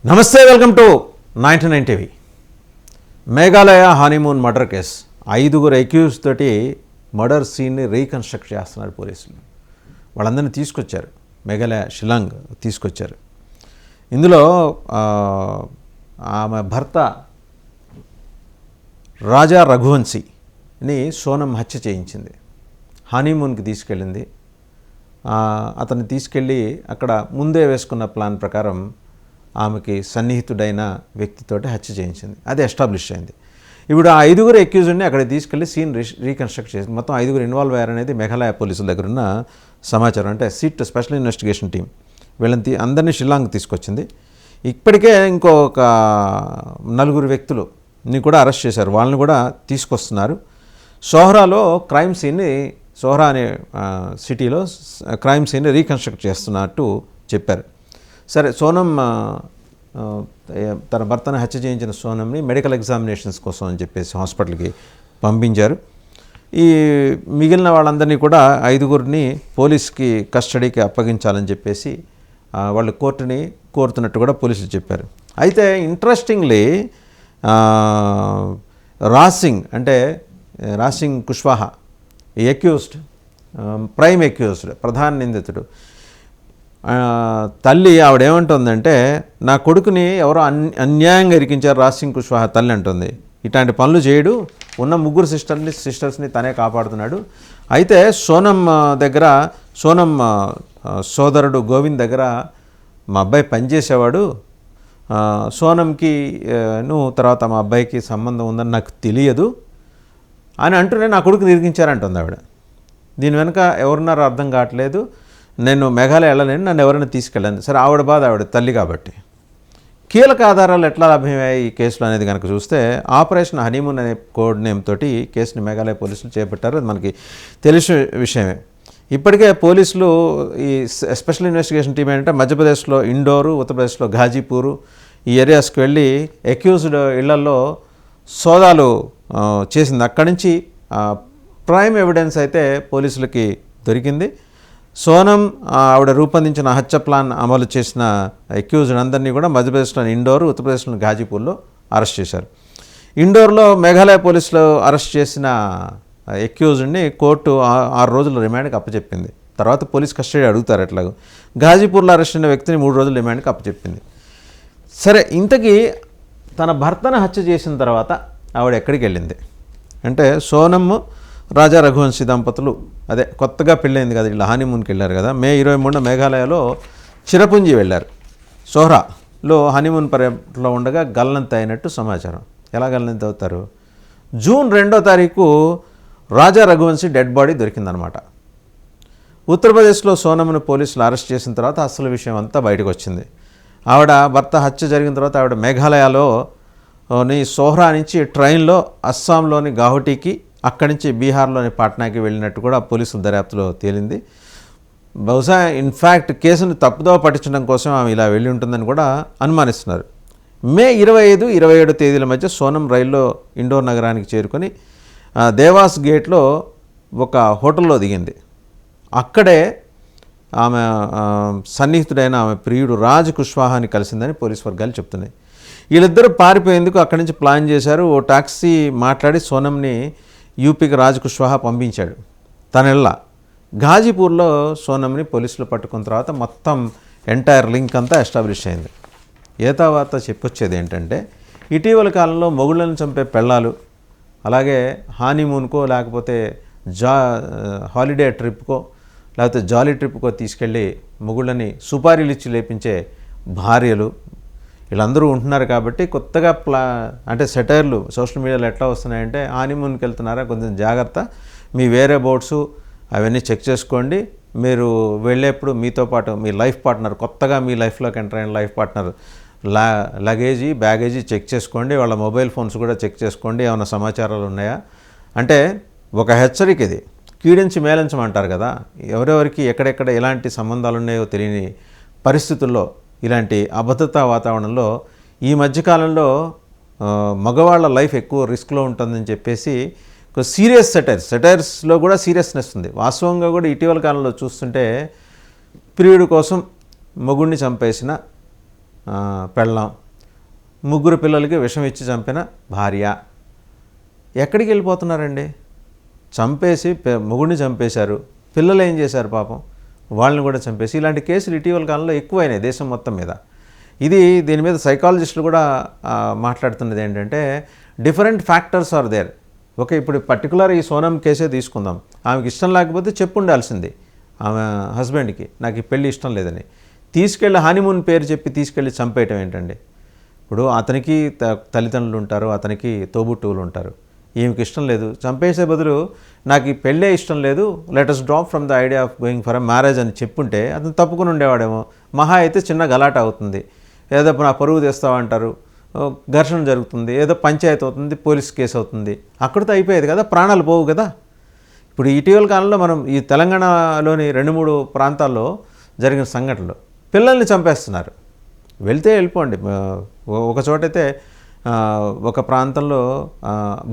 నమస్తే, welcome to 99 TV. Meghalaya honeymoon murder case 5 accused తోటి murder సీన్ని రీకన్స్ట్రక్ట్ చేస్తున్నారు పోలీసులు. వాళ్ళందరినీ తీసుకొచ్చారు, మేఘాలయ షిలాంగ్ తీసుకొచ్చారు. ఇందులో ఆమె భర్త రాజా రఘువంశీని సోనం హత్య చేయించింది. హనీమూన్కి తీసుకెళ్ళింది. అతన్ని తీసుకెళ్ళి అక్కడ ముందే వేసుకున్న ప్లాన్ ప్రకారం ఆమెకి సన్నిహితుడైన వ్యక్తితోటి హత్య చేయించింది. అది ఎస్టాబ్లిష్ అయింది. ఇప్పుడు ఆ 5 అక్యూజ్ని అక్కడ తీసుకెళ్ళి సీన్ రీకన్స్ట్రక్ట్ చేసి మొత్తం 5 ఇన్వాల్వ్ అయ్యారనేది మేఘాలయ పోలీసుల దగ్గర ఉన్న సమాచారం. అంటే సిట్ స్పెషల్ ఇన్వెస్టిగేషన్ టీం వీళ్ళని అందరినీ షిల్లాంగ్ తీసుకొచ్చింది. ఇప్పటికే ఇంకొక 4 వ్యక్తులని కూడా అరెస్ట్ చేశారు. వాళ్ళని కూడా తీసుకొస్తున్నారు. సోహ్రాలో క్రైమ్ సీన్ని, సోహ్రా అనే సిటీలో క్రైమ్ సీన్ని రీకన్స్ట్రక్ట్ చేస్తున్నట్టు చెప్పారు. సరే, సోనం తన భర్తను హత్య చేయించిన సోనంని మెడికల్ ఎగ్జామినేషన్స్ కోసం అని చెప్పేసి హాస్పిటల్కి పంపించారు. ఈ మిగిలిన వాళ్ళందరినీ కూడా 5 పోలీస్కి కస్టడీకి అప్పగించాలని చెప్పేసి వాళ్ళు కోర్టుని కోరుతున్నట్టు కూడా పోలీసులు చెప్పారు. అయితే ఇంట్రెస్టింగ్లీ రాసింగ్ కుష్వాహా ఈ అక్యూజ్డ్, ప్రైమ్ అక్యూజ్డ్, ప్రధాన నిందితుడు తల్లి ఆవిడేమంటుందంటే, నా కొడుకుని ఎవరో అన్యాయంగా ఇరికించారు రాసింగ్ కుష్వాహా తల్లి అంటుంది. ఇట్లాంటి పనులు చేయడు, ఉన్న 3 సిస్టర్స్ని తనే కాపాడుతున్నాడు. అయితే సోనం సోదరుడు గోవింద్ దగ్గర మా అబ్బాయి పనిచేసేవాడు. సోనంకి తర్వాత మా అబ్బాయికి సంబంధం ఉందని నాకు తెలియదు అని అంటూనే నా కొడుకుని ఇరికించారంటుంది ఆవిడ. దీని వెనుక ఎవరున్నారో అర్థం కావట్లేదు. నేను మేఘాలయ వెళ్ళలేను, నన్ను ఎవరైనా తీసుకెళ్ళాను. సరే, ఆవిడ బాధ, ఆవిడ తల్లి కాబట్టి. కీలక ఆధారాలు ఎట్లా లభ్యమయ్యాయి ఈ కేసులో అనేది కనుక చూస్తే, ఆపరేషన్ హనీమూన్ అనే కోడ్ నేమ్ తోటి కేసుని మేఘాలయ పోలీసులు చేపట్టారు. అది మనకి తెలిసిన విషయమే. ఇప్పటికే పోలీసులు ఈ స్పెషల్ ఇన్వెస్టిగేషన్ టీం ఏంటంటే మధ్యప్రదేశ్లో ఇండోరు, ఉత్తరప్రదేశ్లో ఘాజీపూరు ఈ ఏరియాస్కి వెళ్ళి అక్యూజ్డ్ ఇళ్లలో సోదాలు చేసింది. అక్కడి నుంచి ప్రైమ్ ఎవిడెన్స్ అయితే పోలీసులకి దొరికింది. సోనం ఆవిడ రూపొందించిన హత్య ప్లాన్ అమలు చేసిన అక్యూజ్డ్ అందరినీ కూడా మధ్యప్రదేశ్లోని ఇండోరు, ఉత్తరప్రదేశ్లోని ఘాజీపూర్లో అరెస్ట్ చేశారు. ఇండోర్లో మేఘాలయ పోలీసులు అరెస్ట్ చేసిన అక్యూజ్డ్ని కోర్టు 6 రోజుల రిమాండ్కి అప్పచెప్పింది. తర్వాత పోలీస్ కస్టడీ అడుగుతారు ఎట్లాగో. ఘాజీపూర్లో అరెస్ట్ అయిన వ్యక్తిని 3 రోజుల రిమాండ్కి అప్పచెప్పింది. సరే, ఇంతకీ తన భర్తను హత్య చేసిన తర్వాత ఆవిడ ఎక్కడికి వెళ్ళింది అంటే, సోనం రాజా రఘువంశీ దంపతులు అదే కొత్తగా పెళ్ళైంది కదా, ఇలా హనీమూన్కి వెళ్ళారు కదా. మే 23న మేఘాలయలో చిరపుంజి వెళ్ళారు. సోహ్రాలో హనీమూన్ పర్యటనలో ఉండగా గల్లంతు అయినట్టు సమాచారం. ఎలా గల్లంతు అవుతారు? జూన్ 2వ తారీఖు రాజా రఘువంశీ డెడ్ బాడీ దొరికిందనమాట. ఉత్తరప్రదేశ్లో సోనంను పోలీసులు అరెస్ట్ చేసిన తర్వాత అసలు విషయం అంతా బయటకు వచ్చింది. ఆవిడ భర్త హత్య జరిగిన తర్వాత ఆవిడ మేఘాలయలోని సోహ్రా నుంచి ట్రైన్లో అస్సాంలోని గౌహటికి, అక్కడి నుంచి బీహార్లోని పాట్నాకి వెళ్ళినట్టు కూడా పోలీసుల దర్యాప్తులో తేలింది. బహుశా ఇన్ఫ్యాక్ట్ కేసును తప్పుదోవ పట్టించడం కోసం ఆమె ఇలా వెళ్ళి ఉంటుందని కూడా అనుమానిస్తున్నారు. మే 25, 27 తేదీల మధ్య సోనం రైల్లో ఇండోర్ నగరానికి చేరుకొని దేవాస్ గేట్లో ఒక హోటల్లో దిగింది. అక్కడే ఆమె సన్నిహితుడైన ఆమె ప్రియుడు రాజ్ కుష్వాహాని కలిసిందని పోలీస్ వర్గాలు చెప్తున్నాయి. వీళ్ళిద్దరూ పారిపోయేందుకు అక్కడి నుంచి ప్లాన్ చేశారు. ఓ టాక్సీ మాట్లాడి సోనంని యూపీకి రాజ్ కుష్వాహా పంపించాడు. తనెల్లా ఘాజీపూర్లో సోనంని పోలీసులు పట్టుకున్న తర్వాత మొత్తం ఎంటైర్ లింక్ అంతా ఎస్టాబ్లిష్ అయింది. ఏ తర్వాత చెప్పొచ్చేది ఏంటంటే, ఇటీవల కాలంలో మొగుళ్ళను చంపే పెళ్ళాలు, అలాగే హానీమూన్కో లేకపోతే హాలిడే ట్రిప్కో లేకపోతే జాలీ ట్రిప్కో తీసుకెళ్ళి మొగుళ్ళని సుపారీలు ఇచ్చి లేపించే భార్యలు వీళ్ళందరూ ఉంటున్నారు. కాబట్టి కొత్తగా అంటే సెటైర్లు సోషల్ మీడియాలో ఎట్లా వస్తున్నాయంటే, హనీమూన్కి వెళ్తున్నారా, కొంచెం జాగ్రత్త, మీ వేరే బోట్స్ అవన్నీ చెక్ చేసుకోండి, మీరు వెళ్ళేప్పుడు మీతో పాటు మీ లైఫ్ పార్ట్నర్, కొత్తగా మీ లైఫ్లోకి ఎంటర్ అయిన life partner luggage baggage check చేసుకోండి, వాళ్ళ మొబైల్ ఫోన్స్ కూడా చెక్ చేసుకోండి, ఏమైనా సమాచారాలు ఉన్నాయా అంటే ఒక హెచ్చరిక. ఇది కీడించి మేలించమంటారు కదా. ఎవరెవరికి ఎక్కడెక్కడ ఎలాంటి సంబంధాలు ఉన్నాయో తెలియని పరిస్థితుల్లో, ఇలాంటి అభద్రతా వాతావరణంలో ఈ మధ్యకాలంలో మగవాళ్ళ లైఫ్ ఎక్కువ రిస్క్లో ఉంటుందని చెప్పేసి సీరియస్ సెటైర్స్లో కూడా సీరియస్నెస్ ఉంది. వాస్తవంగా కూడా ఇటీవల కాలంలో చూస్తుంటే ప్రియుడి కోసం మొగుడిని చంపేసిన పెళ్ళాం, 3 పిల్లలకి విషం ఇచ్చి చంపిన భార్య. ఎక్కడికి వెళ్ళిపోతున్నారండి? చంపేసి మొగుడిని చంపేశారు, పిల్లలు ఏం చేశారు పాపం, వాళ్ళని కూడా చంపేసి. ఇలాంటి కేసులు ఇటీవల కాలంలో ఎక్కువైనాయి దేశం మొత్తం మీద. దీని మీద సైకాలజిస్టులు కూడా మాట్లాడుతున్నది ఏంటంటే different factors are there. Okay, ఇప్పుడు పర్టికులర్ ఈ సోనం కేసే తీసుకుందాం. ఆమెకి ఇష్టం లేకపోతే చెప్పు ఉండాల్సింది ఆమె హస్బెండ్కి, నాకు ఈ పెళ్ళి ఇష్టం లేదని. తీసుకెళ్ళి హనీమూన్ పేరు చెప్పి తీసుకెళ్ళి చంపేయటం ఏంటండి? ఇప్పుడు అతనికి తల్లిదండ్రులు ఉంటారు, అతనికి తోబుట్టువులు ఉంటారు. ఈమెకి ఇష్టం లేదు, చంపేసే బదులు నాకు ఈ పెళ్ళే ఇష్టం లేదు, let us drop from the idea of going for a marriage అని చెప్పుంటే అతను తప్పుకుని ఉండేవాడేమో. మహా అయితే చిన్న గలాట అవుతుంది, ఏదో నా పరువు తెస్తావంటారు, ఘర్షణ జరుగుతుంది, ఏదో పంచాయతీ అవుతుంది, పోలీస్ కేసు అవుతుంది, అక్కడితో అయిపోయేది కదా, ప్రాణాలు పోవు కదా. ఇప్పుడు ఇటీవల కాలంలో మనం ఈ తెలంగాణలోని 2-3 ప్రాంతాల్లో జరిగిన సంఘటనలు, పిల్లల్ని చంపేస్తున్నారు. వెళ్తే వెళ్ళిపోండి. ఒక చోటైతే ఒక ప్రాంతంలో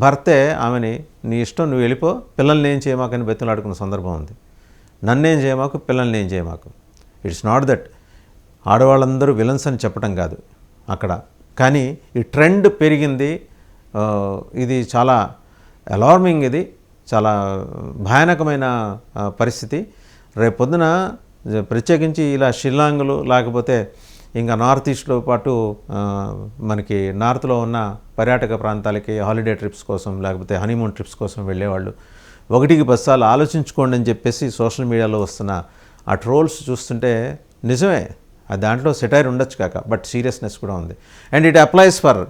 భర్తే ఆమెని నీ ఇష్టం నువ్వు వెళ్ళిపో, పిల్లల్ని ఏం చేయమాకని బెతులాడుకున్న సందర్భం ఉంది. నన్నేం చేయమాకు, పిల్లల్ని ఏం చేయమాకు. ఇట్స్ నాట్ దట్ ఆడవాళ్ళందరూ విలన్స్ అని చెప్పడం కాదు అక్కడ, కానీ ఈ ట్రెండ్ పెరిగింది. ఇది చాలా అలార్మింగ్, ఇది చాలా భయానకమైన పరిస్థితి. రేపొద్దున ప్రత్యేకించి ఇలా షిల్లాంగ్లు లేకపోతే ఇంకా నార్త్ ఈస్ట్లో పాటు మనకి నార్త్లో ఉన్న పర్యాటక ప్రాంతాలకి హాలిడే ట్రిప్స్ కోసం లేకపోతే హనీమూన్ ట్రిప్స్ కోసం వెళ్ళేవాళ్ళు 1కి 10 సార్లు ఆలోచించుకోండి అని చెప్పేసి సోషల్ మీడియాలో వస్తున్న ఆ ట్రోల్స్ చూస్తుంటే నిజమే, దాంట్లో సెటైర్ ఉండొచ్చు కాక, బట్ సీరియస్నెస్ కూడా ఉంది. అండ్ ఇట్ అప్లైస్ ఫర్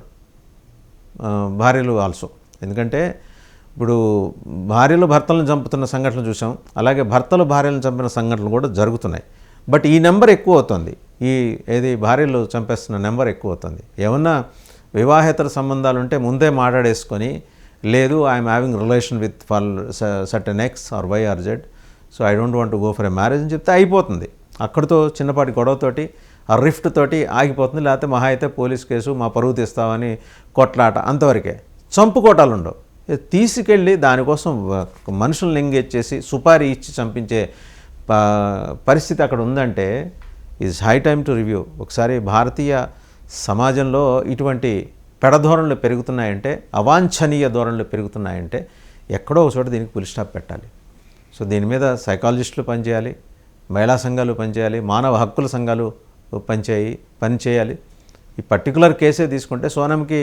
భార్యలు ఆల్సో. ఎందుకంటే ఇప్పుడు భార్యలు భర్తలను చంపుతున్న సంఘటనలు చూసాం, అలాగే భర్తలు భార్యలను చంపిన సంఘటనలు కూడా జరుగుతున్నాయి. బట్ ఈ నెంబర్ ఎక్కువ అవుతుంది, భార్యలు చంపేస్తున్న నెంబర్ ఎక్కువ అవుతుంది. ఏమన్నా వివాహేతర సంబంధాలు ఉంటే ముందే మాట్లాడేసుకొని, లేదు I'm having relation with for certain X or Y or Z, so I don't want to go for a marriage అని చెప్తే అయిపోతుంది. అక్కడితో చిన్నపాటి గొడవతోటి ఆ రిఫ్ట్ తోటి ఆగిపోతుంది. లేకపోతే మహా అయితే పోలీస్ కేసు, మా పరువు తీస్తామని కొట్లాట, అంతవరకే. చంపుకోటాలు ఉండవు. తీసుకెళ్ళి దానికోసం మనుషులను ఎంగేజ్ చేసి సుపారీ ఇచ్చి చంపించే పరిస్థితి అక్కడ ఉందంటే is high time to review. ఒకసారి భారతీయ సమాజంలో ఇటువంటి పెడధోరణులు పెరుగుతున్నాయంటే, అవాంఛనీయ ధోరణులు పెరుగుతున్నాయంటే ఎక్కడో ఒక చోట దీనికి పులి స్టాప్ పెట్టాలి. సో దీని మీద సైకాలజిస్టులు పనిచేయాలి, మహిళా సంఘాలు పనిచేయాలి, మానవ హక్కుల సంఘాలు పనిచేయాలి. ఈ పర్టికులర్ కేసే తీసుకుంటే సోనంకి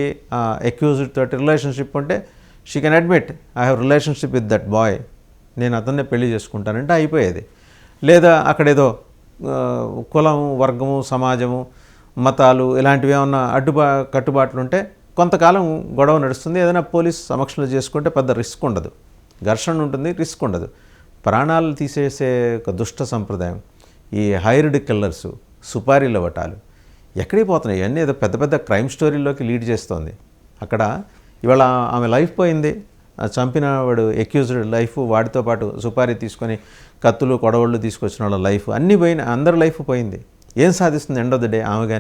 అక్యూజ్డ్ తోటి రిలేషన్షిప్ ఉంటే she can admit I have relationship with that boy, నేను అతన్నే పెళ్లి చేసుకుంటానంటే అయిపోయేది. లేదా అక్కడేదో కులం, వర్గము, సమాజము, మతాలు ఇలాంటివి ఏమన్నా కట్టుబాట్లు ఉంటే కొంతకాలం గొడవ నడుస్తుంది. ఏదైనా పోలీస్ సమక్షంలో చేసుకుంటే పెద్ద రిస్క్ ఉండదు, ఘర్షణ ఉంటుంది, రిస్క్ ఉండదు. ప్రాణాలు తీసేసే ఒక దుష్ట సంప్రదాయం, ఈ హైర్డ్ కిల్లర్సు, సుపారీల వటాలు ఎక్కడికి పోతున్నాయి? ఇవన్నీ ఏదో పెద్ద పెద్ద క్రైమ్ స్టోరీల్లోకి లీడ్ చేస్తోంది. అక్కడ ఇవాళ ఆమె లైఫ్ పోయింది, చంపిన వాడు అక్యూజ్డ్ లైఫ్, వాడితో పాటు సుపారీ తీసుకొని కత్తులు, కొడవళ్ళు తీసుకొచ్చిన వాళ్ళ లైఫ్ అన్నీ పోయిన, అందరి లైఫ్ పోయింది. ఏం సాధిస్తుంది ఎండ్ ఆఫ్ ద డే ఆమె కానీ?